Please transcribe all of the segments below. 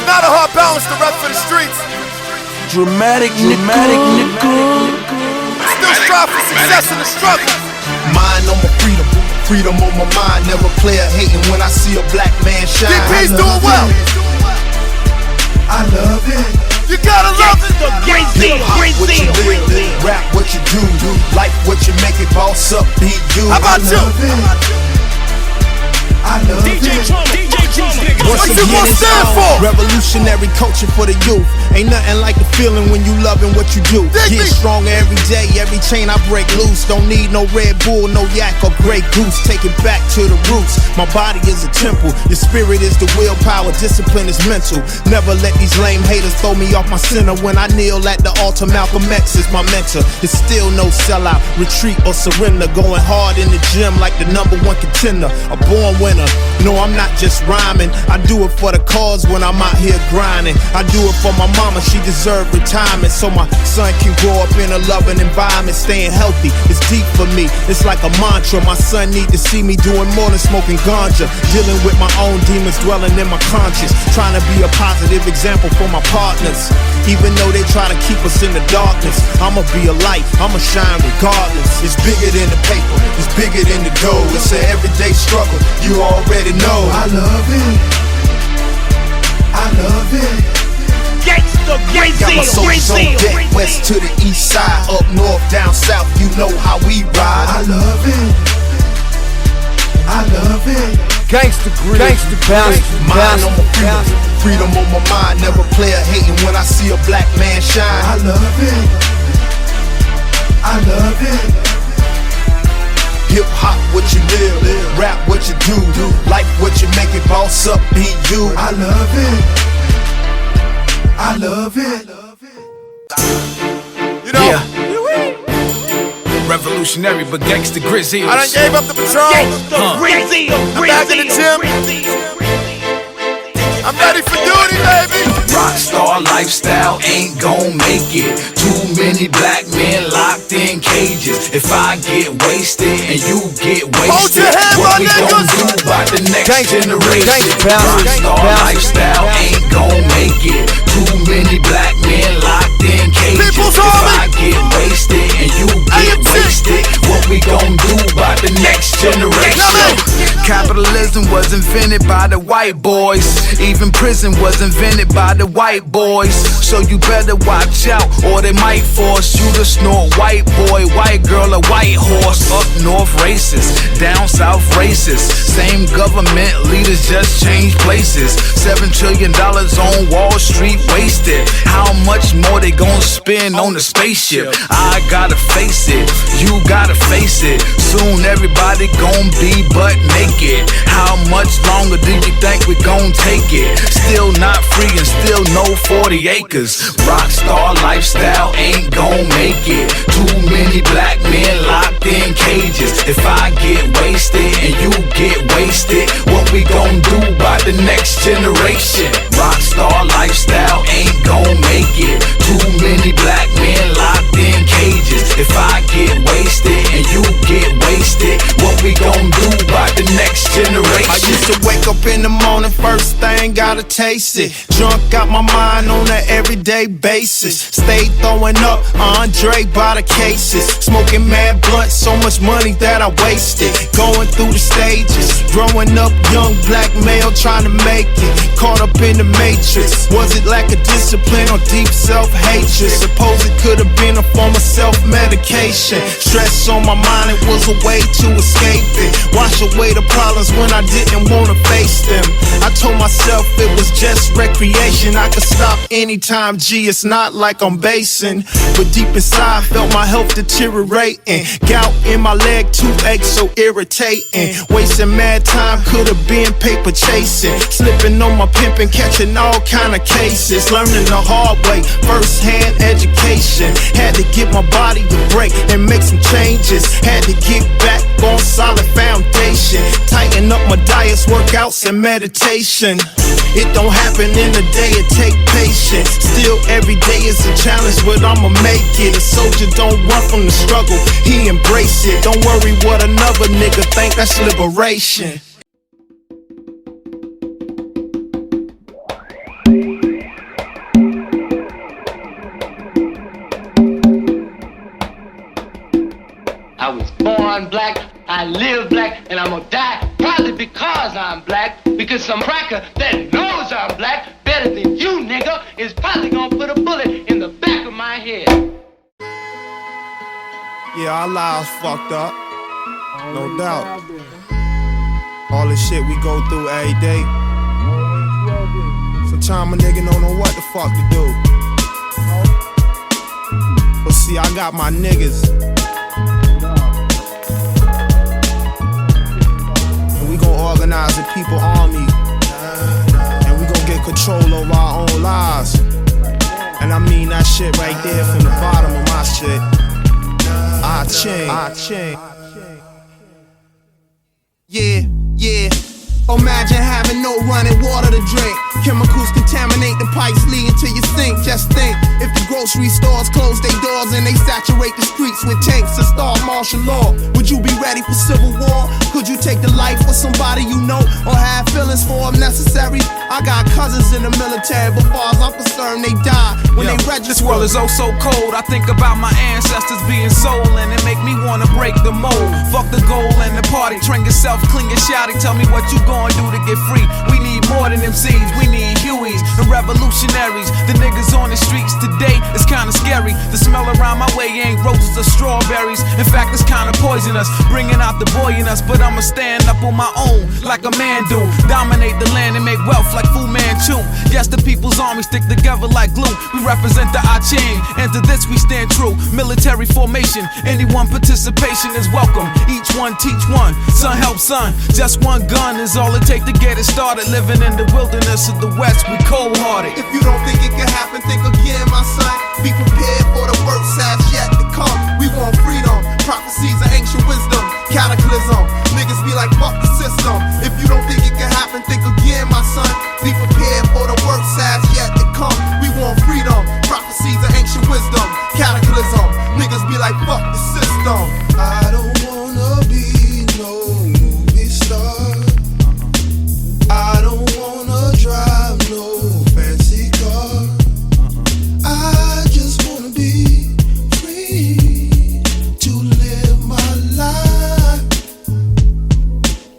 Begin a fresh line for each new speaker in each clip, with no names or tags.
not a hard balance to rap for the streets.
Dramatic nigga.
Still strive for success in the struggle.
Mind on my freedom, freedom on my mind. Never play a hating when I see a black man shine.
DP's doing well.
I love it.
You gotta love it.
Hip hop what you live, rap what you do, life what you make it, boss up, be you.
How about you?
I love
DJ
it.
Trump,
What you gonna stand for?
Revolutionary culture for the youth. Ain't nothing like the feeling when you loving what you do.
Dig
Get
me.
stronger every day, every chain I break loose. Don't need no Red Bull, no yak or Grey Goose. Take it back to the roots. My body is a temple. Your spirit is the willpower. Discipline is mental. Never let these lame haters throw me off my center. When I kneel at the altar, Malcolm X is my mentor. It's still no sellout, retreat or surrender. Going hard in the gym like the #1 contender. A born winner. No, I'm not just rhyming. I do it for the cause when I'm out here grinding. I do it for my mama, she deserved retirement. So my son can grow up in a loving environment. Staying healthy, it's deep for me. It's like a mantra. My son need to see me doing more than smoking ganja. Dealing with my own demons dwelling in my conscience. Trying to be a positive example for my partners. Even though they try to keep us in the darkness, I'ma be a light, I'ma shine regardless. It's bigger than the paper, it's bigger than the dough. It's an everyday struggle, you already know. I love it, I love it. Got my soldiers on deck, west to the east side, up north, down south, you know how we ride. I love it, I love it.
Gangsta grid,
Mind on my freedom, freedom on my mind. Never play a hating when I see a black man shine. I love it, I love it. Hip hop what you live, rap what you do, life what you make it, boss up, be you. I love it, I love it.
You know,
Revolutionary, but gangsta grizzly.
I done gave up the patrol. I'm back in the gym. I'm ready for duty, baby.
Rockstar lifestyle ain't gon' make it. Too many black men locked in cages. If I get wasted and you get
Hold your
wasted,
hand,
what
my
we gon'
niggas.
do by the next generation? Rockstar lifestyle ain't gon' make it. Too many black men locked in cages.
People's
If
Army.
I get wasted and you get
AMC.
wasted, what we gon' do by the next generation? Capitalism was invented by the white boys. Even prison was invented by the white boys. So you better watch out or they might force you to snort white boy, white girl, a white horse. Up north racist, down south racist. Same government leaders just change places. $7 trillion on Wall Street wasted. How much more they gon' spend on the spaceship? I gotta face it, you gotta face it. Soon everybody gon' be butt naked. How much longer do you think we gon' take it? Still not free and still no 40 acres. Rockstar lifestyle ain't gon' make it. Too many black men locked in cages. If I get wasted and you get wasted, what we gon' do by the next generation? Rockstar lifestyle ain't gon' make it. Too many black men locked in cages. If I get wasted and you get wasted, what we gon' do by the next generation?
I used to wake up in the morning, first thing, gotta taste it. Drunk out my mind on an everyday basis. Stay throwing up Andre by the cases. Smoking mad blunt, so much money that I wasted. Going through the stages, growing up young black male trying to make it. Caught up in the matrix. Was it lack of discipline or deep self-hatred? Suppose it could have been a form of self-medication. Stress on my mind, it was a way to escape it. Wash away the problems when I didn't wanna face them. I told myself it was just recreation. I could stop anytime, G, it's not like I'm basing. But deep inside, felt my health deteriorating. Gout in my leg, toothache so irritating. Wasting mad time, could've been paper chasing. Slipping on my pimping, catching all kind of cases. Learning the hard way, first-hand education. Had to give my body a break and make some changes. Had to get back on solid foundation. Tighten up my diets, workouts, and meditation. It don't happen in a day, it take patience. Still every day is a challenge, but I'ma make it. A soldier don't run from the struggle, he embrace it. Don't worry what another nigga think, that's liberation.
live black, and I'm gonna die probably because I'm black, because some cracker that knows I'm black better than you, nigga, is probably gonna put a bullet in the back of my head.
Yeah, our lives fucked up, no doubt. All the shit we go through every day. Sometimes a nigga don't know what the fuck to do. But see, I got my niggas. And we gon' organize a people army. And we gon' get control over our own lives. And I mean that shit right there from the bottom of my shit. I change. Yeah. Imagine having no running water to drink. Chemicals contaminate the pipes leading to your sink. Just think, if the grocery stores close their doors and they saturate the streets with tanks and start martial law, would you be ready for civil war? Could you take the life of somebody you know or have feelings for if necessary? I got cousins in the military, but far as I'm concerned, they die when they register.
This world is oh so cold. I think about my ancestors being sold, and it make me wanna break the mold. Fuck the goal and the party. Train yourself, clean your shouty. Tell me what you gonna do to get free. We need more than MCs. We need Hueys and revolutionaries. The niggas on the streets today is kinda scary. The smell around my way ain't roses or strawberries. In fact, it's kinda poisonous, bringing out the boy in us. But I'ma stand up on my own like a man do. Dominate the land and make wealth like Fu Manchu. Yes, the people's army stick together like glue. We represent the I Ching, and to this we stand true. Military formation, anyone participation is welcome. Each one teach one, son help son. Just one gun is all it takes to get it started. Living in the wilderness of the West, we cold-hearted.
If you don't think it can happen, think again, my son. Be prepared for the worst that's yet to come. We want freedom, prophecies of ancient wisdom, cataclysm. Niggas be like, fuck the system. If you don't think it can happen, think again, my son. Be prepared for the worst that's yet to come. We want freedom, prophecies of ancient wisdom, cataclysm. Niggas be like, fuck the system. I don't wanna be no movie star. I don't wanna drive no fancy car. I just wanna be free to live my life,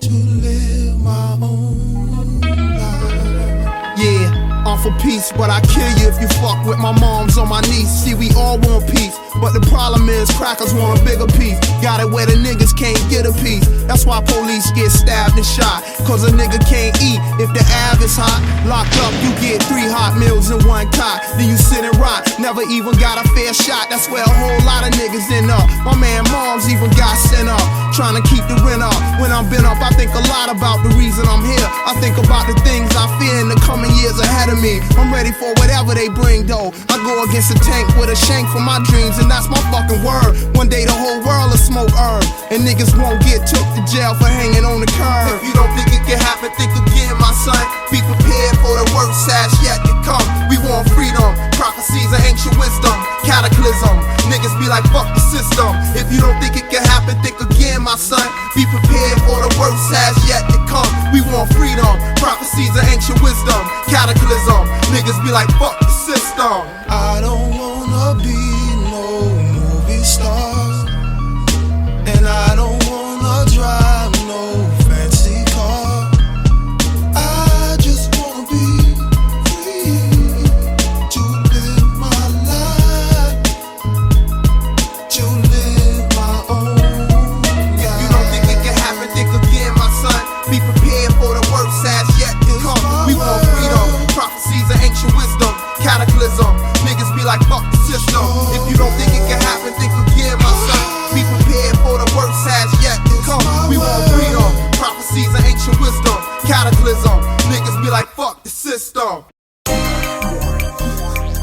to live my own life. Yeah, I'm for peace, but I kill you if you fuck with my moms on my knees. See, we all want peace, but the problem is crackers want a bigger piece. Got it where the niggas can't get a piece. That's why police get stabbed and shot, cause a nigga can't eat if the av is hot. Locked up, you get 3 hot meals in one cot. Then you sit and rot, never even got a fair shot. That's where a whole lot of niggas end up. My man moms even got sent up, trying to keep the rent up. When I'm been up, I think a lot about the reason I'm here. I think about the things I fear in the coming years ahead of me. I'm ready for whatever they bring though. I go against a tank with a shank for my dreams, and that's my fucking word. One day the whole world will smoke herb, and niggas won't get took to jail for hanging on the curb. If you don't think it can happen, think again, my son. Be prepared for the worst that's yet to come. We want freedom, prophecies of ancient wisdom, cataclysm. Niggas be like, fuck the system. If you don't think it can happen, think again, my son. Be prepared for the worst that's yet to come. We want freedom, prophecies of ancient wisdom, cataclysm. Niggas be like, fuck the system. I don't wanna be no movie star, and I don't wanna drive no fancy car. I just wanna be free to live my life, to live my own life. If you don't think it can happen, think again, my son. Be prepared for the worst that's yet to come. We want freedom, prophecies of ancient wisdom, cataclysm. Niggas be like, fuck the system. If you don't think it can happen, think again, my son. Be prepared for the worst has yet to come. We want freedom, prophecies of ancient wisdom, cataclysm. Niggas be like, fuck the system.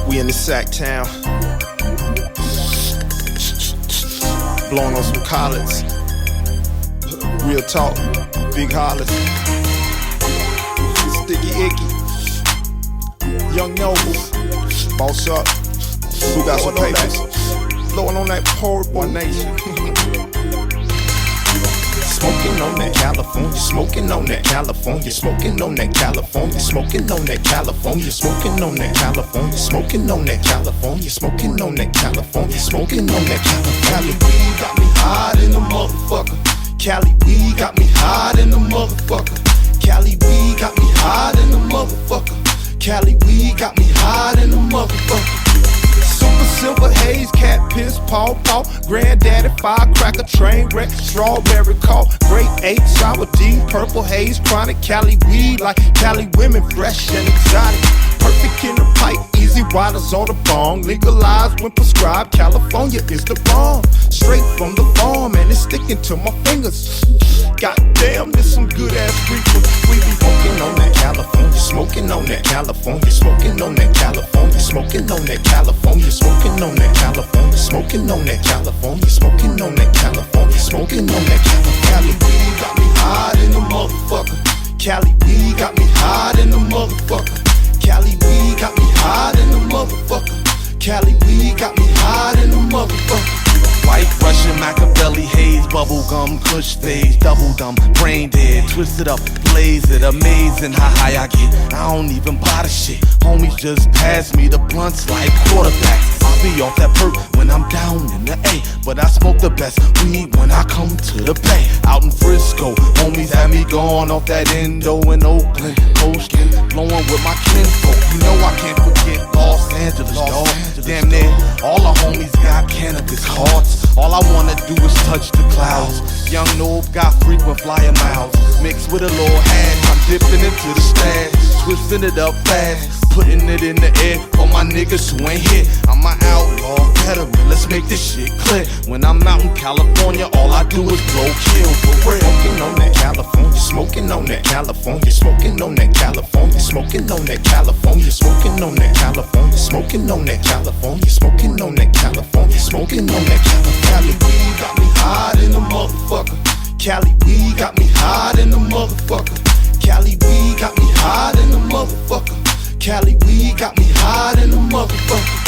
We in the sack town, blowing on some collets. Real talk, big hollers. Sticky Icky, Young Noble, Boss Up, who got some papers? Blowing on that port, One Nation.
Smoking on that California, smoking on that California, smoking on that California, smoking on that California, smoking on that California, smoking on that California, smoking on that California, smoking on that California. Weed got me high in the motherfucker.
Cali weed got me high than the motherfucker. Cali weed got me high than the motherfucker. Cali weed got me high than the motherfucker. Super silver haze, cat piss, paw, granddaddy, firecracker, train wreck, strawberry call, grape 8, sour D, purple haze, chronic, Cali weed like Cali women, fresh and exotic. Perfect in the pipe, easy riders on the bong, legalized when prescribed, California is the bomb. Straight from the farm and it's sticking to my fingers. Goddamn, this some good ass reefer. We be smoking on that California, smoking on that California, smoking on that California, smoking on that California, smoking on that California, smoking on that California, smoking on that California, smoking on that California. Cali weed got me high than the motherfucker. Cali weed got me high than the motherfucker. Cali weed got me high than the motherfucker. Cali weed got me high than the motherfucker.
White Russian Machiavelli haze, bubblegum, kush phase, double dumb, brain dead, twisted up, blaze it, amazing how high I get. I don't even buy the shit. Homies just pass me the blunts like quarterbacks. I'll be off that perk when I'm down in the A, but I smoke the best weed when I come to the Bay. Out in Frisco, homies had me going off that Indo in Oakland, coasting, blowing with my kinfolk. You know I can't forget Los Angeles, dawg. Damn near all the homies got cannabis hearts. All I wanna do is touch the clouds. Young noob got frequent flyer miles. Mixed with a little hash, I'm dipping into the stash, twisting it up fast, putting it in the air for my niggas who ain't here. I'm an outlaw veteran, let's make this shit clear. When I'm out in California, all I do is blow, kill for real.
Smoking on that California, smoking on that California, smoking on that California, smoking on that California, smoking on that California, smoking on that California, smoking on that California, smoking on that California. Cali weed got me high than the motherfucker. Cali weed got me high than the motherfucker. Cali weed got me high than the motherfucker. Cali weed got me high than the motherfucker.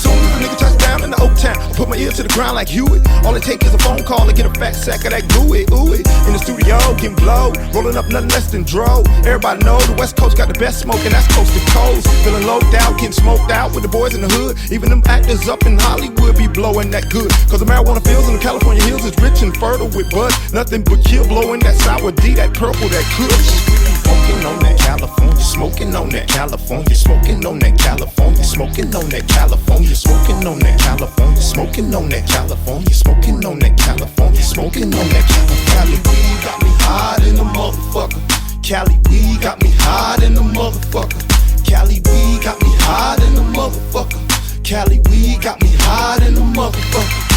Soon as a nigga touch down in the Oak Town, I put my ear to the ground like Hewitt. All it take is a phone call to get a fat sack of that gooey, ooh it. In the studio, getting blowed, rolling up nothing less than dro. Everybody know the West Coast got the best smoke, and that's coast to coast. Feeling low out, getting smoked out with the boys in the hood. Even them actors up in Hollywood be blowing that good. Cause the marijuana fields in the California hills is rich and fertile with bud. Nothing but kill blowing that sour D, that purple, that kush. Smoking on that California, smoking on that California, smoking on that California, smoking on that California, smoking on that California, smoking on that California, smoking on that California, smoking on that California. Cali weed got me high than the motherfucker. Cali weed got me high than the motherfucker. Cali weed got me high than the motherfucker. Cali weed got me high than the motherfucker.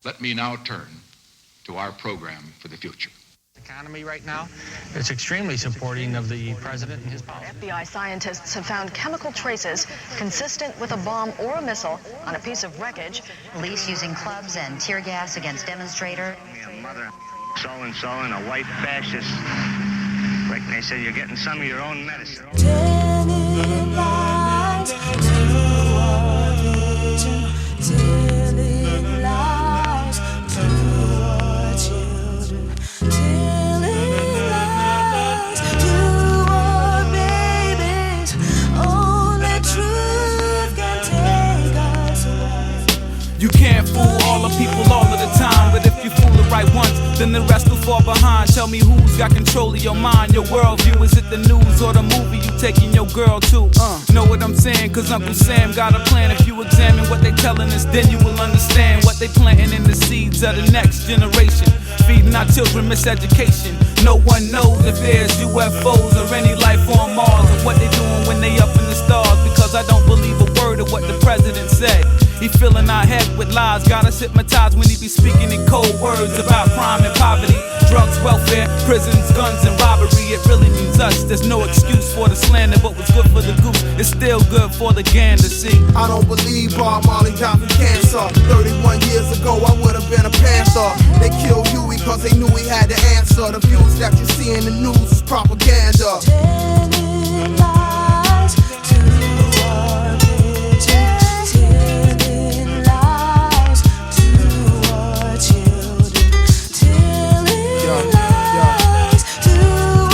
Let me now turn to our program for the future.
Economy right now, it's extremely supporting of the president and his policy.
FBI scientists have found chemical traces consistent with a bomb or a missile on a piece of wreckage.
Police using clubs and tear gas against demonstrators.
Mother so-and-so and a white fascist. Like they said, you're getting some of your own medicine.
Telling lies to our religion, telling lies to our children, telling lies to our babies. Only truth can take us away.
You can't fool all the people all of the time, but if you fool the right ones, then the rest will fall behind. Tell me who's got control of your mind, your worldview. Is it the news or the movie you taking your girl to? Know what I'm saying? Cause Uncle Sam got a plan. If you examine what they telling us, then you will understand what they planting in the seeds of the next generation. Feeding our children miseducation. No one knows if there's UFOs or any life on Mars, or what they doing when they up in the stars. Because I don't believe a word of what the president said. He filling our head with lies. Got us hypnotized when he be speaking in cold words about crime and poverty, drugs, welfare, prisons, guns, and robbery. It really means us. There's no excuse for the slander, but what's good for the goose is still good for the gander. See,
I don't believe Bob Marley died from cancer. 31 years ago, I would have been a panther. They killed Huey cause they knew he had the answer. The views that you see in the news is propaganda.
Telling lies to our vision, telling lies to our children, telling lies to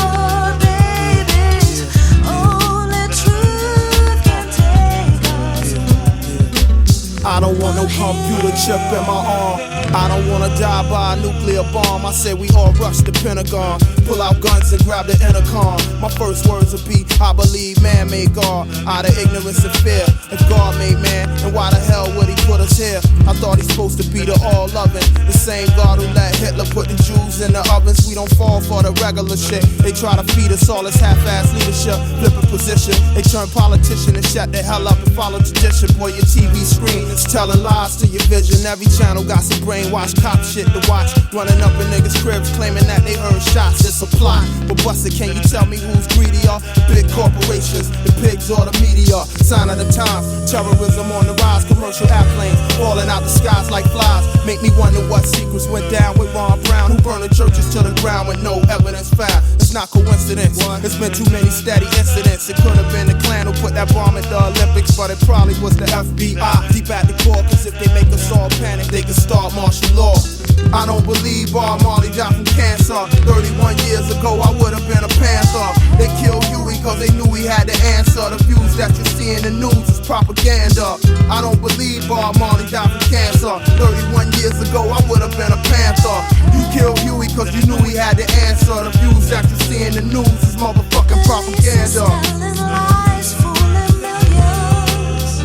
our babies. Only truth can take us away.
I don't want no computer chip in my arm. I don't wanna die by a nuclear bomb. I said we all rush the Pentagon, pull out guns and grab the intercom. My first words will be, I believe man made God out of ignorance and fear. If God made man, then why the hell would he put us here? I thought he's supposed to be the all-loving, the same God who let Hitler put the Jews in the ovens. We don't fall for the regular shit. They try to feed us all this half-ass leadership, flipping position. They turn politician and shut the hell up and follow tradition. Boy, your TV screen is telling lies to your vision. Every channel got some brainwashed cop shit to watch, running up in niggas' cribs claiming that they earn shots. It's a plot, but Buster, can you tell me who's greedier? The big corporations, the pigs, or the media? Sign of the times, terrorism on the rise, commercial airplanes falling out the skies like flies. Make me wonder what secrets went down with Ron Brown, who burned the churches to the ground with no evidence found. It's not coincidence, it's been too many steady incidents. It could have been the Klan who put that bomb at the Olympics, but it probably was the FBI. Deep at the core, cause if they make us all panic, they can start martial law. I don't believe Bob Marley died from cancer. 31 years ago, I would have been a panther. They killed Huey cause they knew he had the answer. The views that you see in the news is propaganda. I don't believe Bob Marley died from cancer. 31 years ago, I would have been a panther. You killed Huey cause you knew he had the answer. The views that you see in the news is motherfucking propaganda.
Telling lies, fooling millions.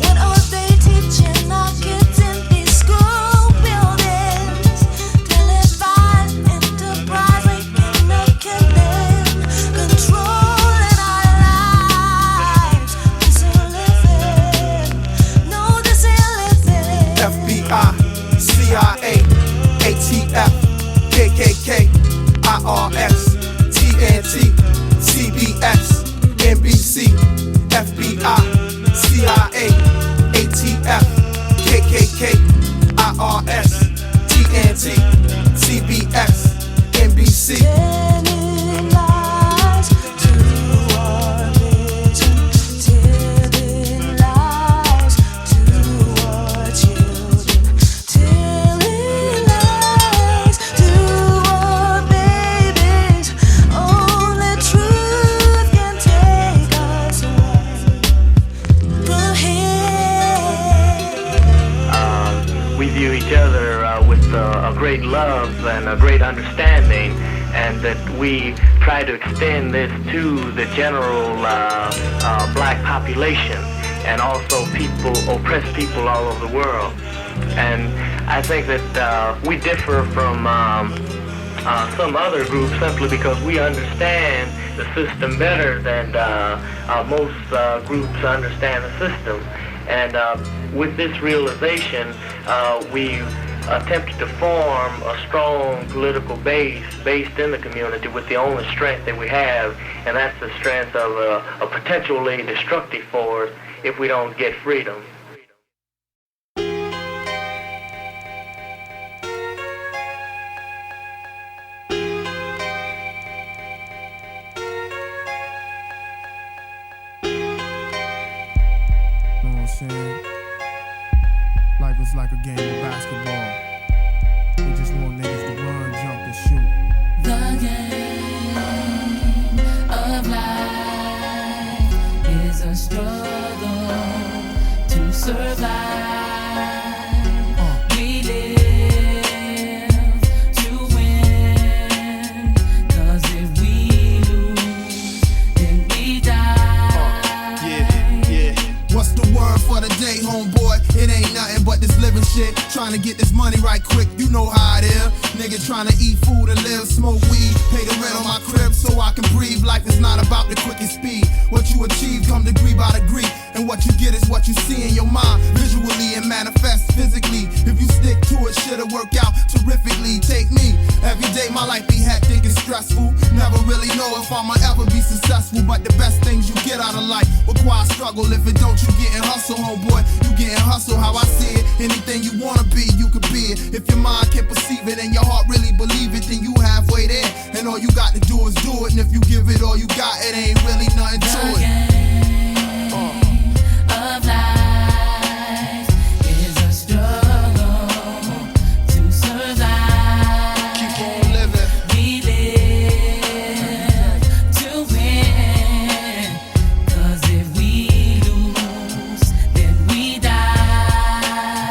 What are they teaching our kids in these school buildings? Televised enterprise, waking up, killing, controlling our lives. This ain't living. No, this ain't living.
FBI, CIA, ATF, KKK, IRS, TNT, CBS, NBC, FBI, CIA, ATF, KKK, IRS, TNT, CBS, NBC.
Telling lies to our vision, telling lies to our children, telling lies to our babies. Only truth can take us away. Go ahead.
We view each other with a great love and a great understanding, and that we try to extend this to the general black population and also people, oppressed people all over the world. And I think that we differ from some other groups simply because we understand the system better than most groups understand the system. And with this realization, we attempted to form a strong political base based in the community with the only strength that we have, and that's the strength of a potentially destructive force if we don't get freedom.
Know what I'm saying? Life is like a game of basketball. We just want niggas to run, jump, and shoot.
The game of life is a struggle to survive. We live to win, 'cause if we lose, then we die.
Yeah. What's the word for the day, homeboy? It ain't nothing but this living shit. Trying to get this money right quick, you know how it is. Nigga trying to eat food and live, smoke weed. Pay the rent on my crib so I can breathe. Life is not about the quickest speed. What you achieve come degree by degree. And what you get is what you see in your mind, visually and manifest physically. If you stick to it, shit'll work out terrifically. Take me, every day my life be hectic and stressful. Never really know if I'ma ever be successful, but the best things you get out of life require struggle. If it don't, you getting hustle, homeboy. You getting hustle, how I see it. Anything you wanna be, you could be it. If your mind can perceive it and your heart really believe it, then you halfway there. And all you got to do is do it. And if you give it all you got, it ain't really nothing to it.
Of life is a struggle to survive.
Keep on living.
We live to win. 'Cause if we lose, then we die.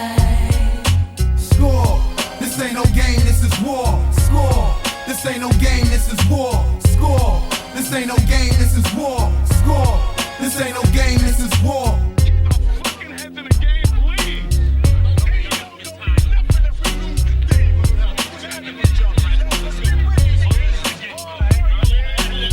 Score. This ain't no game, this is war. Score. This ain't no game, this is war. Score. This ain't no game, this is war. Score. This ain't no game, this is war.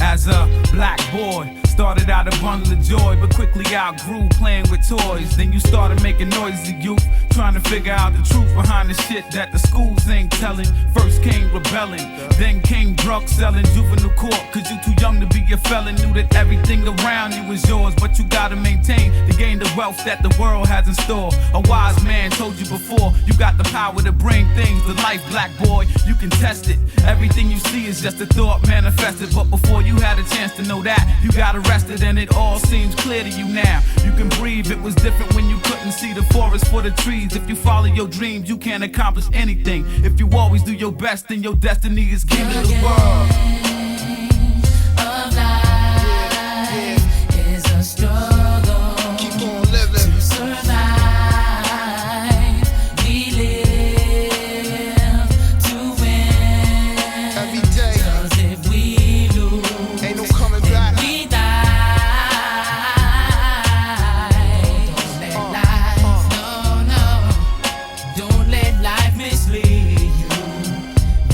As a black boy, started out a bundle of joy, but quickly outgrew playing with toys. Then you started making noisy youth, trying to figure out the truth behind the shit that the schools ain't telling. First came rebelling, then came drug selling, juvenile court, 'cause you too young to be a felon. Knew that everything around you was yours, but you gotta maintain to gain the wealth that the world has in store. A wise man told you before, you got the power to bring things to life, black boy. You can test it. Everything you see is just a thought manifested, but before you had a chance to know that, you got arrested and it all seems clear to you now. You can breathe, it was different when you couldn't see the forest for the trees. If you follow your dreams, you can't accomplish anything. If you always do your best, then your destiny is king of the world.
Of life is a struggle.
Keep on living.
To survive, we live to win.
Every day.
'Cause if we lose,
Ain't no coming back.
we die. Don't let life, no, don't let life mislead you.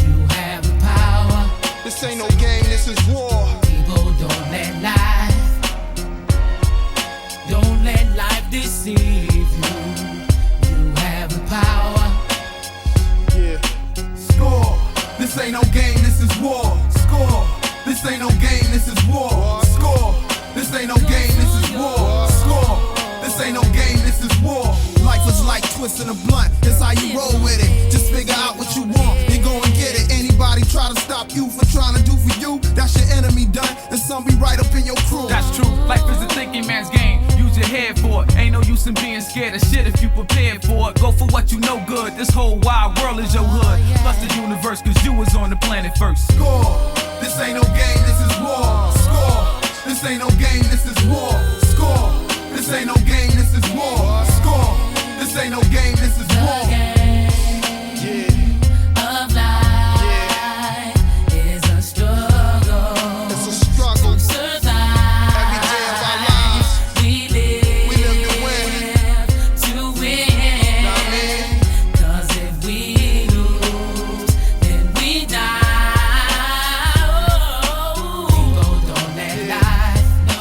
You have the power.
This ain't no game, this is war.
People, don't let life deceive you. You have the power.
Yeah. Score. This ain't no game, this is war. Score. This ain't no game, this is war. Score. This ain't no game, this is war. Score. This ain't no game, this is war. Life is like twisting a blunt. It's how you roll with it. Just figure out what you want and go and get it. Anybody try to stop you for trying to do for you, that's your enemy done. And some be right up in your crew.
That's true. Life is a thinking man's game. Use your head for it. Ain't no use in being scared of shit if you prepared for it. Go for what you know good. This whole wide world is your hood. Plus the universe, 'cause you was on the planet first.
Score. This ain't no game, this is war. Score. This ain't no game, this is war. Score. This ain't no game, this is war. Score. This ain't no game, this is war.
Of life is a struggle.
It's a struggle.
To survive.
Every day of our lives.
We live
to win.
to win.
Know what I mean?
'Cause if we lose, then we die. Oh, people, don't let life, no,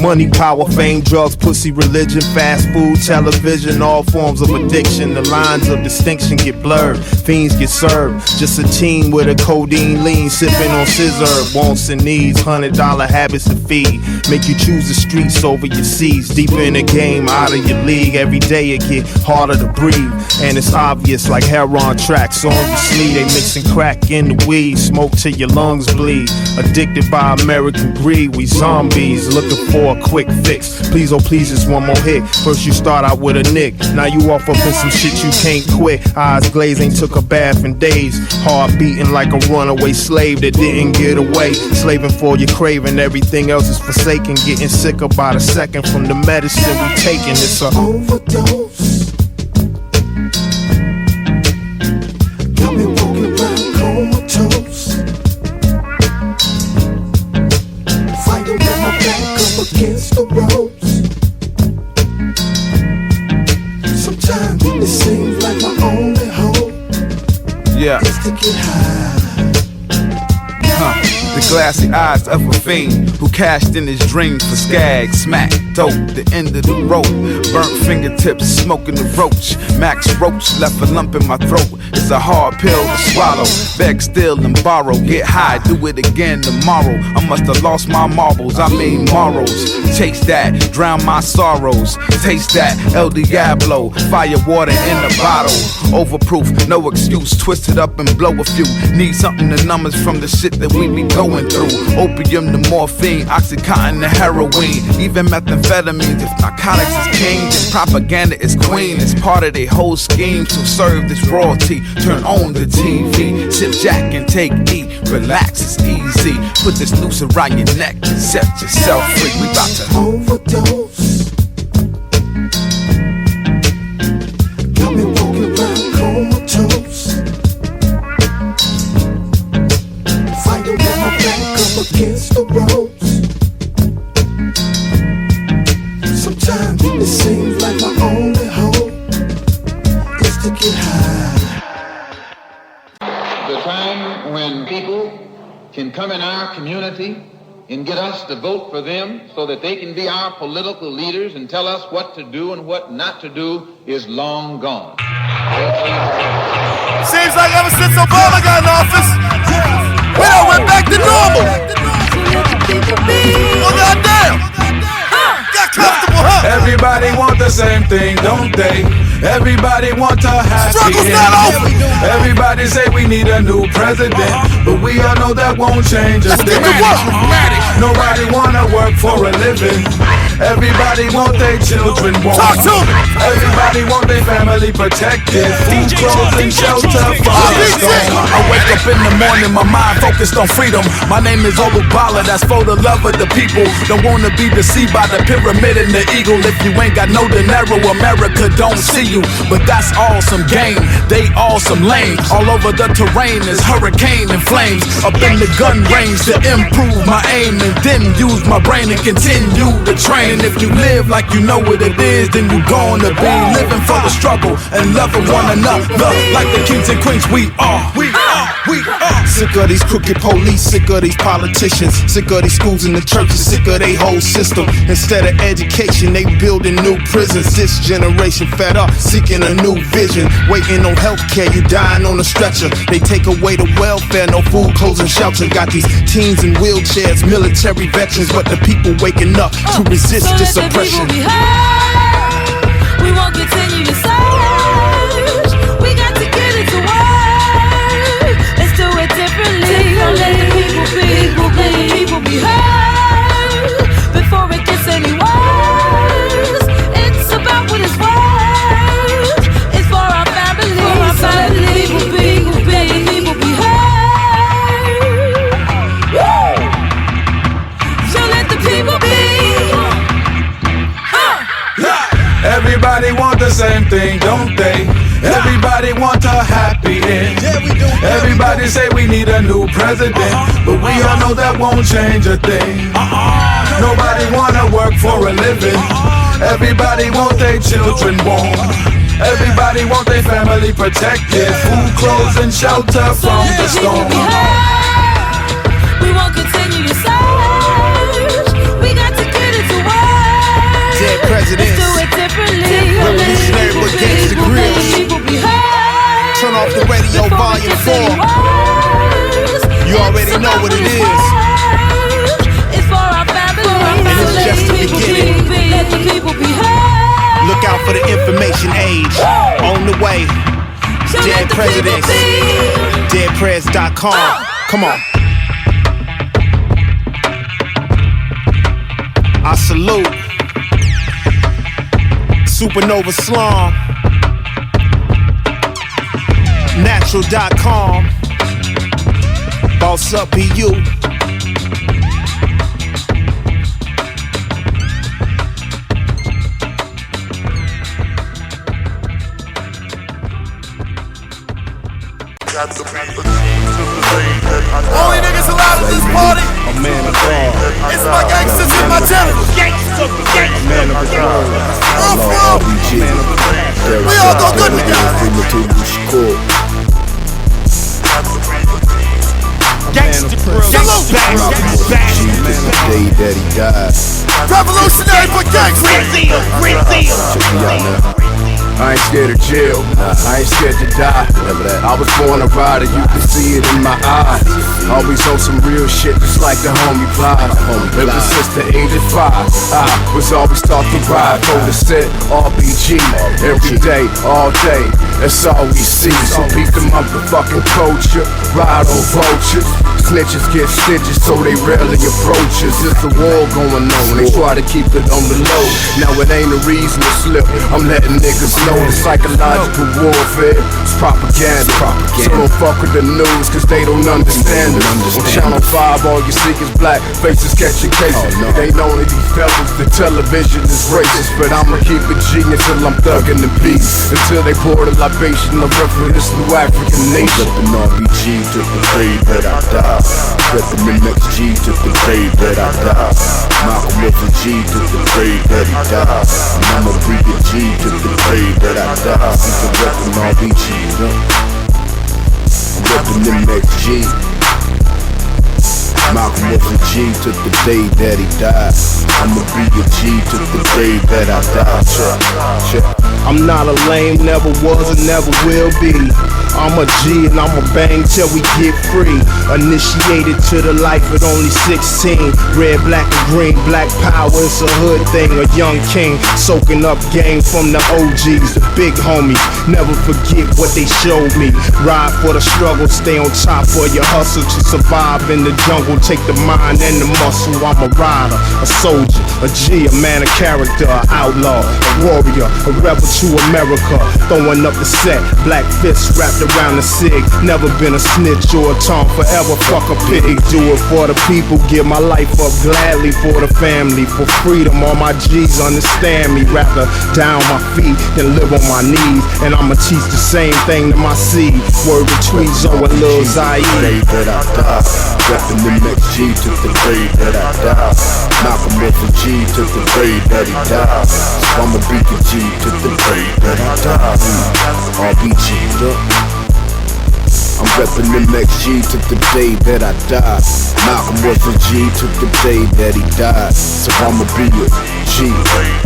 Money, power, fame, drugs, pussy, religion, fast food, television, all forms of addiction. The lines of distinction get blurred, fiends get served. Just a teen with a codeine lean, sipping on scissor. Wants and needs, $100 habits to feed. Make you choose the streets over your seas. Deeper in the game, out of your league. Every day it get harder to breathe, and it's obvious like heroin tracks on your sleeve. They mixing crack in the weed, smoke till your lungs bleed. Addicted by American greed, we zombies looking for a quick fix. Please, oh please, just one more hit. First you start out with a nick, now you off up in some shit you can't quit. Eyes glazed, ain't took a bath in days. Heart beating like a runaway slave that didn't get away. Slaving for your craving, everything else is forsaken. Getting sicker by the second from the medicine we taking. It's a overdose. Got me walking around comatose. Fighting with my back up against the ropes. Sometimes it seems like my only hope is to get high.
The glassy eyes of a fiend who cashed in his dreams for skag, smack, dope, the end of the rope. Burnt fingertips, smoking the roach. Max Roach left a lump in my throat. It's a hard pill to swallow. Beg, steal, and borrow. Get high, do it again tomorrow. I must have lost my marbles, I mean morals. Chase that, drown my sorrows. Taste that, El Diablo. Fire water in a bottle. Overproof, no excuse. Twist it up and blow a few. Need something to numb us from the shit that we be going through. Opium to morphine, Oxycontin to heroin, even methamphetamines. If narcotics is king, then propaganda is queen. It's part of their whole scheme to serve this royalty. Turn on the TV, sip Jack and take E. Relax, it's easy. Put this noose around your neck and set yourself free. We about to
overdose. Got me walking around comatose. Fighting with my back up against the ropes. Sometimes it seems like my only hope is to get high.
The time when people can come in our community and get us to vote for them so that they can be our political leaders and tell us what to do and what not to do is long gone.
Seems like ever since Obama got in office, we all went back to normal. Oh, goddamn. Got comfortable, huh?
Everybody want the same thing, don't they? Everybody want a happy
Struggle's not over.
Everybody say we need a new president, but we all know that won't change a thing. Nobody wanna work for a living. Everybody want their children warm.
Talk to me.
Everybody want their family protected. Food, clothes, and shelter from the storm. I wake up in the morning, my mind focused on freedom. My name is Olubala, that's for the love of the people. Don't wanna be deceived by the pyramid and the eagle. If you ain't got no dinero, America don't see you. But that's all some game, they all some lame. All over the terrain is hurricane and flames. Up in the gun range to improve my aim, and then use my brain and continue to train. And if you live like you know what it is, then you gonna be living for the struggle and loving one another like the kings and queens we are.
Sick of these crooked police, sick of these politicians, sick of these schools and the churches, sick of they whole system. Instead of education, they building new prisons. This generation fed up, seeking a new vision. Waiting on healthcare, you dying on a stretcher. They take away the welfare, no food, clothes, and shelter. Got these teens in wheelchairs, military veterans, but the people waking up to resist this oppression.
We won't continue to search. We got to get it to work. Let's do it differently. Don't let the people be. Let the people be heard before it gets any worse. It's about what it's worth. It's for our family. So let the people be. Let the people be heard. So let the people be.
Everybody want the same thing, don't they? Everybody want a happy end. Everybody say we need a new president, but we all know that won't change a thing. Nobody wanna work for a living. Everybody want their children warm. Everybody want their family protected. Food, clothes, and shelter from the storm.
We won't continue to search. We got to get it to work.
information age. On the way. Dead Presidents. DeadPrez.com. Come on. I salute Supernova Slum. Natural.com. Boss up BU.
Only niggas allowed at this party.
A man of God.
It's my gangsters in my temple.
A man of God.
We all go good together.
Gangsta
Salute. Revolutionary for gangsters.
I ain't scared of jail, I ain't scared to die. I was born a rider, you can see it in my eyes. Always on some real shit, just like the homie Plies. Ever since the age of 5, I was always taught to ride for the set, RBG. Every day, all day, that's all we see. So beat the motherfucking culture, ride on vultures. Snitches get stitches, so they rarely approach us. It's a war going on, they try to keep it on the low. Now it ain't a reason to slip, I'm letting niggas know the psychological warfare. It's propaganda. So don't fuck with the news, cause they don't understand it. On Channel 5, all you see is black faces catching cases. It ain't only these fellas, the television is racist. But I'ma keep it G until I'm thugging the peace. Until they pour the libation of for this new African nation. Reppin' RBG to the day that I die. Reppin' MXG to the day that I die. Malcolm with a G to the day that he dies. And I'ma be a G to the day that I die. I'm reppin' RBG, I'm reppin' MXG. Malcolm was a G to the day that he died. I'ma be a G to the day that I die. Check.
I'm not a lame, never was and never will be. I'm a G and I'ma bang till we get free. Initiated to the life at only 16. Red, black, and green, black power, it's a hood thing. A young king, soaking up game from the OGs, the big homies. Never forget what they showed me. Ride for the struggle, stay on top for your hustle. To survive in the jungle, take the mind and the muscle. I'm a rider, a soldier, a G, a man of character, an outlaw, a warrior, a rebel to America. Throwing up the set, black fists wrapped around the sig. Never been a snitch or a tom, forever fuck a pig. Do it for the people, give my life up gladly for the family, for freedom. All my G's understand me. Rather down my feet than live on my knees. And I'ma teach the same thing to my seed. Word to Tweezo and Lil Zaire.
Day that I die, reppin' the next G to the day that I die. Malcolm with a G to the day that he dies. So I'ma be the G to the day that I die. RBG, I'm reppin' the next G to the day that I die. Malcolm was a G to the day that he died. So I'ma be a G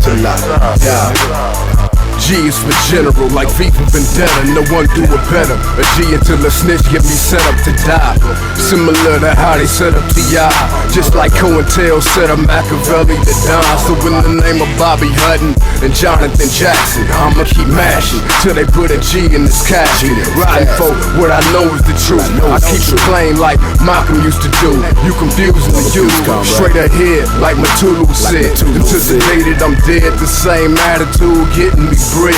till I die. G is for general, like V for Vendetta, no one do it better. A G until a snitch get me set up to die. Similar to how they set up T.I. Just like COINTEL set up Machiavelli to die. So in the name of Bobby Hutton and Jonathan Jackson, I'ma keep mashing till they put a G in this casket. Riding for what I know is the truth. I keep it plain like Malcolm used to do. You confusing the youth, straight ahead like Matulu said. Until the day that I'm dead, the same attitude getting me bread.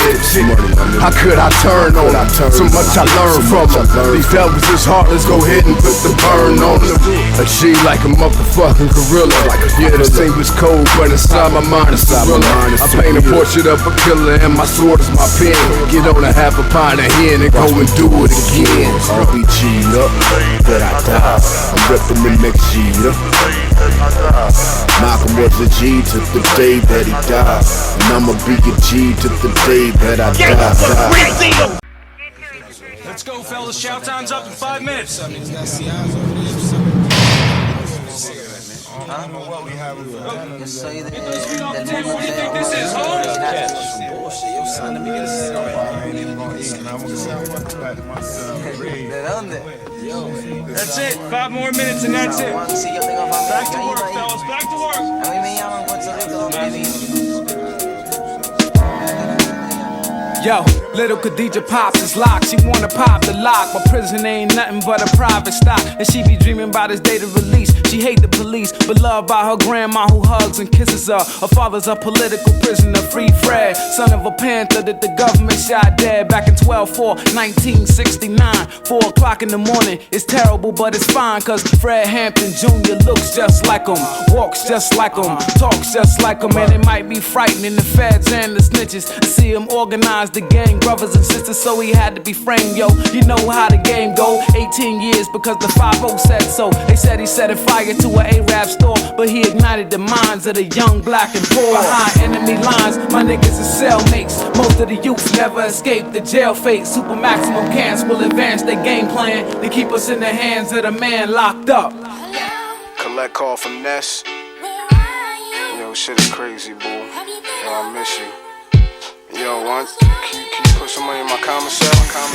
How could I turn on them? So much I learned from them. These devils is hard, let's go ahead and put the burn on them. A G like a motherfucking gorilla. Yeah, the thing was cold, but inside my mind it's gorilla. I paint a portrait of a killer and my sword is my pen. Get on a half a pint of hen and go and do it again. RBG up, that I die. I'm reppin' the next G up. Malcolm was a G to the day that he died. And I'ma be a G to the day that I die.
Let's go, fellas. Shout time's up in 5 minutes.
I don't know what we have in
What do you think this is, huh?
bullshit. Yo, son, let me get a sit. I ain't even gonna eat, man. I'm gonna say back to myself.
That's it. 5 more minutes and that's it. Back to work, fellas. Back to work. Yo, little Khadija pops is locked. She wanna pop the lock, but prison ain't nothing but a private stock. And she be dreaming about his day to release. She hate the police, but loved by her grandma who hugs and kisses her. Her father's a political prisoner, free Fred, son of a panther that the government shot dead back in 12/4/1969. 4 o'clock in the morning, it's terrible, but it's fine, cause Fred Hampton Jr. looks just like him, walks just like him, talks just like him, and it might be frightening the feds and the snitches to see him organize the gang, brothers and sisters, so he had to be framed, yo. You know how the game go, 18 years because the 5-0 said so. They said he set a fire to an Arab store, but he ignited the minds of the young, black, and poor. Behind enemy lines, my niggas are cellmates. Most of the youth never escape the jail fate. Super maximum camps will advance their game plan to keep us in the hands of the man locked up.
Collect call from Ness. Yo, shit is crazy, boo. Yo, I miss you. Yo, can you put some money in my commissary?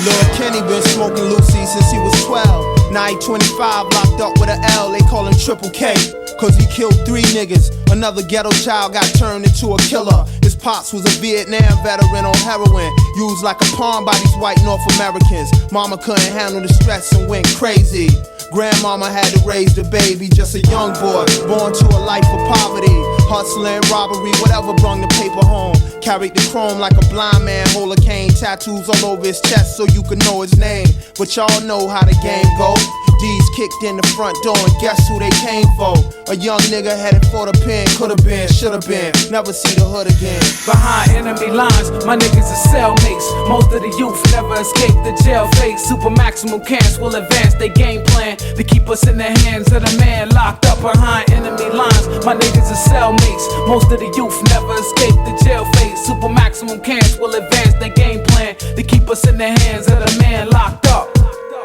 Lord Kenny been smoking Lucy since he was 12. Now he 25, locked up with an L, they call him Triple K. Cause he killed 3 niggas. Another ghetto child got turned into a killer. His pops was a Vietnam veteran on heroin, used like a pawn by these white North Americans. Mama couldn't handle the stress and went crazy. Grandmama had to raise the baby, just a young boy, born to a life of poverty. Hustling, robbery, whatever brung the paper home. Carried the chrome like a blind man, hold a cane. Tattoos all over his chest so you can know his name. But y'all know how the game go. D's kicked in the front door and guess who they came for? A young nigga headed for the pen, could've been, should've been. Never see the hood again.
Behind enemy lines, my niggas are cellmates. Most of the youth never escape the jail fate. Super maximal camps will advance their game plan to keep us in the hands of the man locked up behind enemy lines. My niggas are cellmates. Most of the youth never escape the jail fate. Super maximum camps will advance their game plan to keep us in the hands of the man locked up.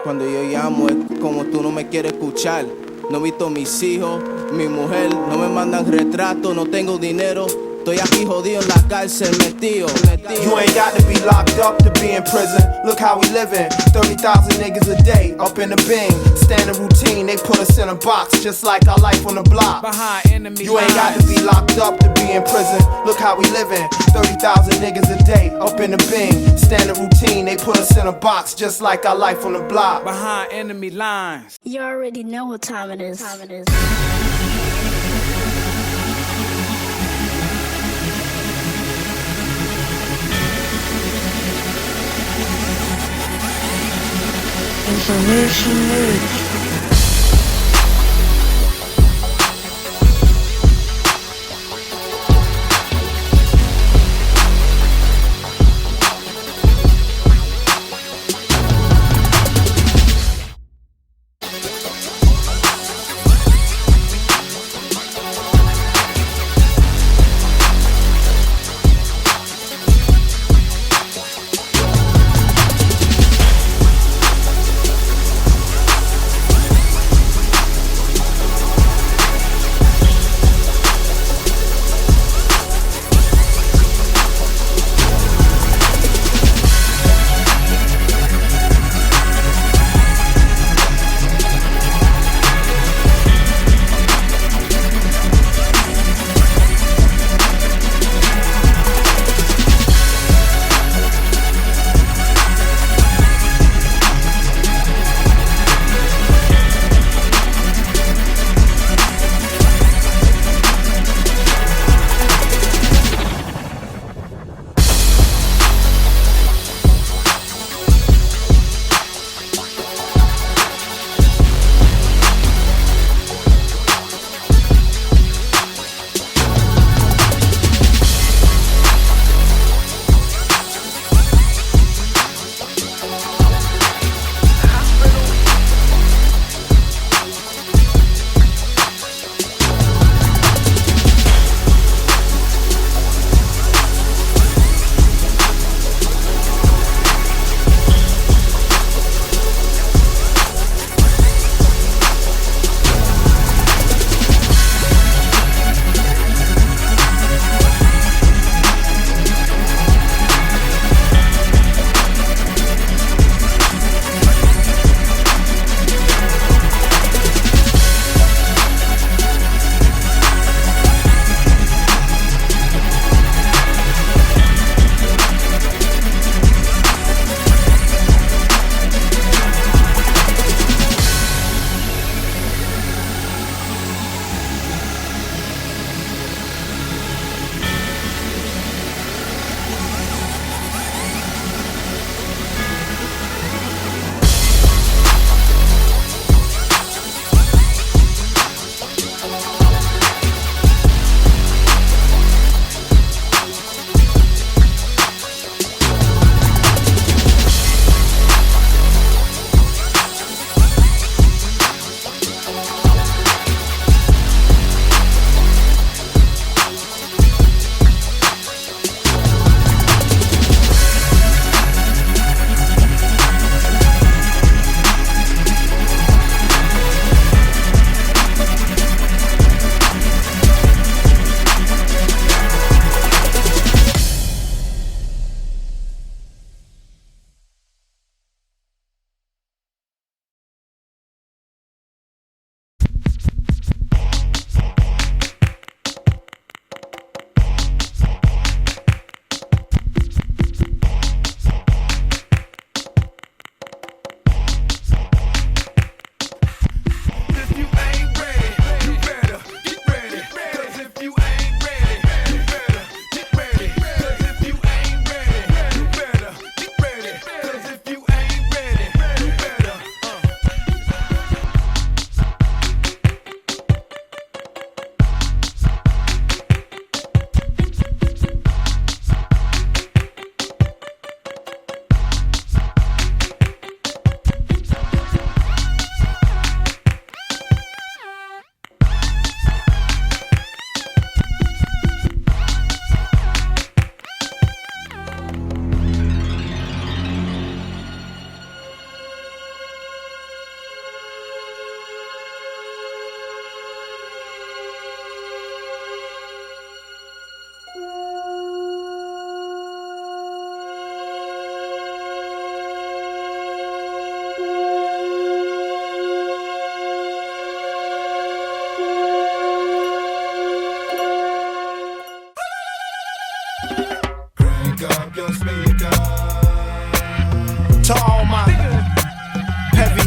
Cuando yo llamo es como tú no me quieres escuchar. No he visto mis hijos, mi mujer, no me mandan retrato, no tengo dinero. Estoy aquí jodido en la cárcel, metido.
You ain't got to be locked up to be in prison. Look how we living. 30,000 niggas a day up in the bing. Standard routine, they put us in a box just like our life on the block.
Behind enemy
You ain't got to be locked up to be in prison. Look how we living. 30,000 niggas a day up in the bing. Standard routine, they put us in a box just like our life on the block.
Behind enemy lines.
You already know what time it is. Information News.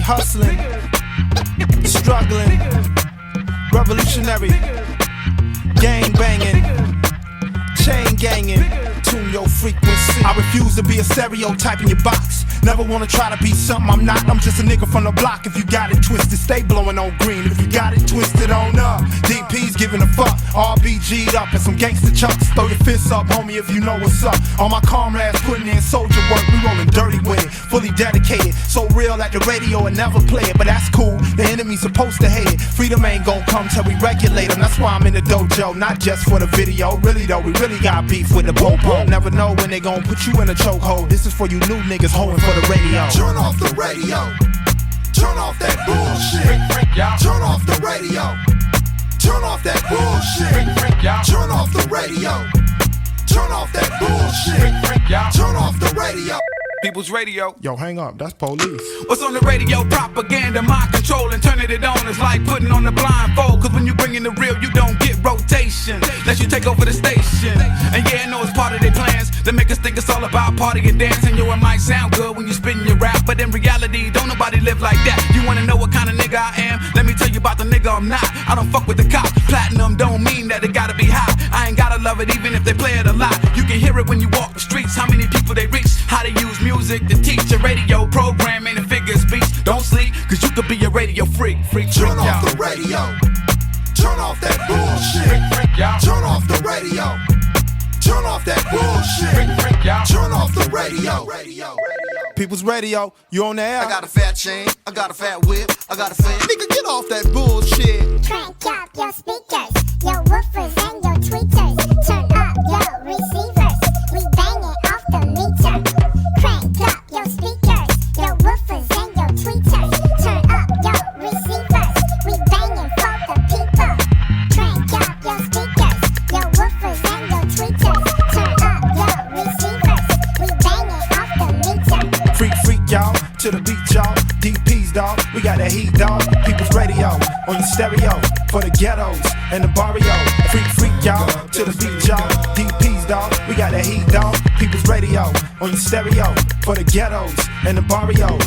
hustling, struggling, revolutionary, gang banging, chain ganging. Tune your frequency. I refuse to be a stereotype in your box. Never wanna try to be something I'm not. I'm just a nigga from the block. If you got it twisted, stay blowing on green. If you got it twisted, on up. DP's giving a fuck. RBG'd up and some gangster chucks. Throw your fists up, homie, if you know what's up. All my comrades putting in soldier work. We rolling dirty with it, fully dedicated. So real at the radio and never play it, but that's cool. The enemy's supposed to hate it. Freedom ain't gon' come till we regulate them. That's why I'm in the dojo, not just for the video. Really though, we really got beef with the popo. Never know when they gon' put you in a chokehold. This is for you new niggas holding for the radio.
Turn off the radio. Turn off that bullshit. Turn off the radio. Turn off that bullshit. Turn off the radio. Turn off that bullshit. Turn off the radio.
People's Radio.
Yo, hang up, that's police.
What's on the radio? Propaganda, mind control, and turning it on is like putting on the blindfold. Cause when you bring in the real, you don't get rotation. Let you take over the station. And yeah, I know it's part of their plans to make us think it's all about party and dancing. Yo, it might sound good when you spin your rap, but in reality, don't nobody live like that. You wanna know what kind of nigga I am? Let me tell you about the nigga I'm not. I don't fuck with the cops. Platinum don't mean that it gotta be high. I ain't gotta love it even if they play it a lot. You can hear it when you walk the streets. How many people they reach? How they use music to teach a radio program ain't a figure of speech. Don't sleep, cause you could be a radio freak.
Turn off the radio. Turn off that bullshit. Turn off the radio. Turn off that bullshit. Turn off the radio.
People's Radio, you on the air?
I got a fat chain, I got a fat whip, I got a fan. Nigga, get off that bullshit.
Crank up your speakers, your woofers and your tweeters. Turn up your receivers, we bang it off the meter. Crank up your speakers, your woofers and your tweeters. Turn up your receivers, we banging for the people. Crank up your speakers, your woofers and your tweeters. Turn up your receivers, we banging off the meter.
Freak, y'all, to the beat, y'all. DP's, dawg, we got that heat, dawg. People's Radio, on your stereo, for the ghettos and the barrio. Freak, y'all, to the beat, y'all. DP's, dawg, we got that heat, dawg. People's Radio, on your stereo, for the ghettos and the barrio.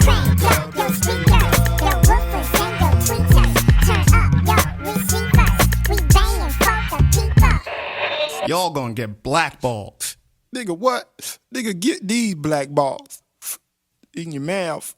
Crank up your speakers, your woofers and your tweeters. Turn up your receivers, we banging for the people.
Y'all gonna get blackballed. Nigga, what? Nigga, get these blackballs in your mouth.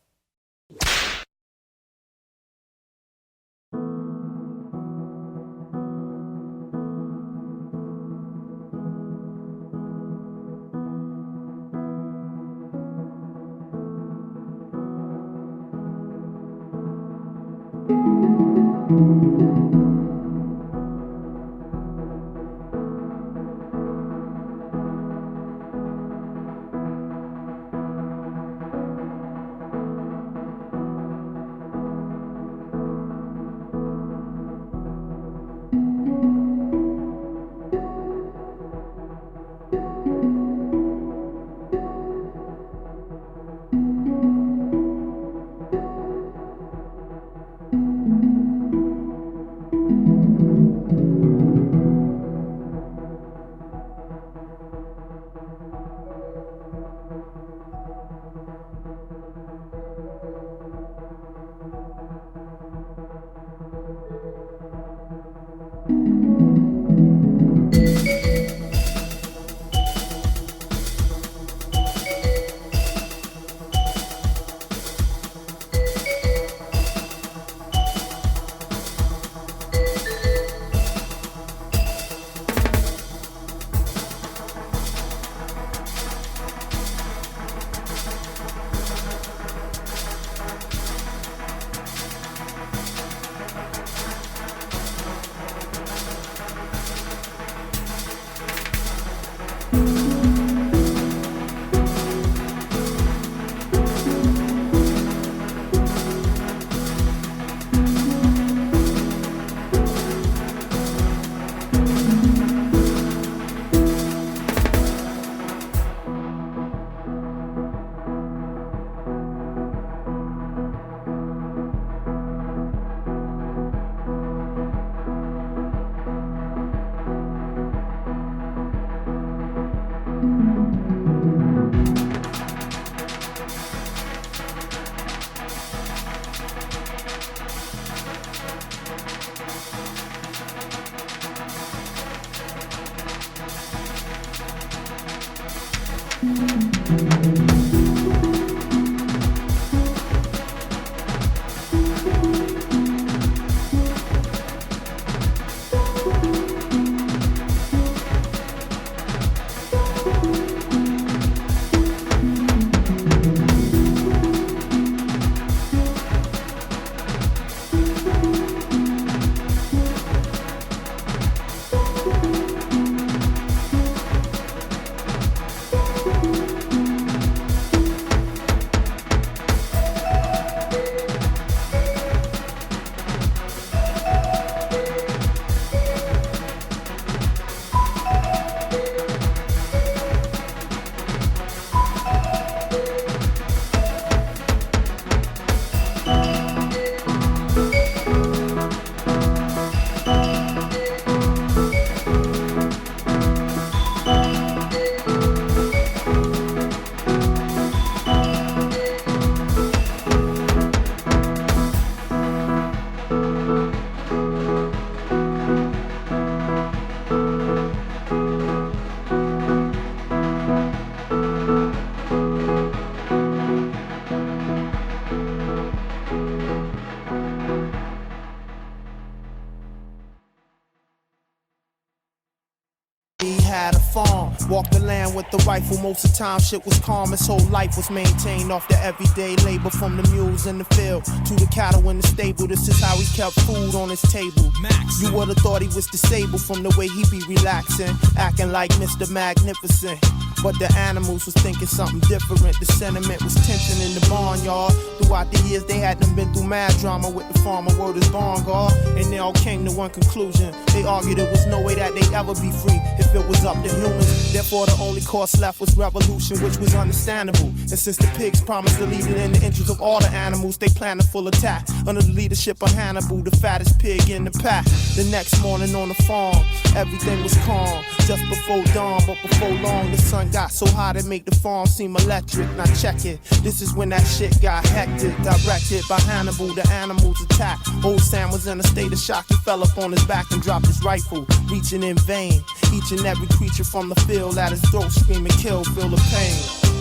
had a farm. Walked the land with the rifle, most of the time shit was calm. His whole life was maintained off the everyday labor, from the mules in the field to the cattle in the stable. This is how he kept food on his table. You would've thought he was disabled from the way he be relaxing, acting like Mr. Magnificent. But the animals was thinking something different. The sentiment was tension in the barnyard. Throughout the years, they hadn't been through mad drama with the farmer word is barn guard. And they all came to one conclusion. They argued there was no way that they'd ever be free if it was up to humans. Therefore, the only course left was revolution, which was understandable. And since the pigs promised to lead it in the interest of all the animals, they planned a full attack under the leadership of Hannibal, the fattest pig in the pack. The next morning on the farm, everything was calm, just before dawn. But before long, the sun got so hot it made the farm seem electric. Now check it, this is when that shit got hectic. Directed by Hannibal, the animals attacked. Old Sam was in a state of shock. He fell up on his back and dropped his rifle, reaching in vain. Each and every creature from the field at his throat screaming kill, feel the pain.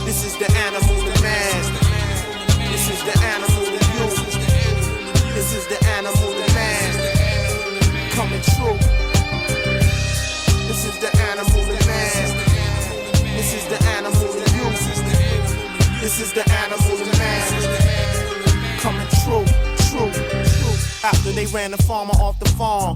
This is the animal, the man. This is the animal, the you. This is the animal, the man. Coming true. This is the animal, the man. This is the animal, the you. This is the animal, the man. Coming true, true, true. After they ran the farmer off the farm,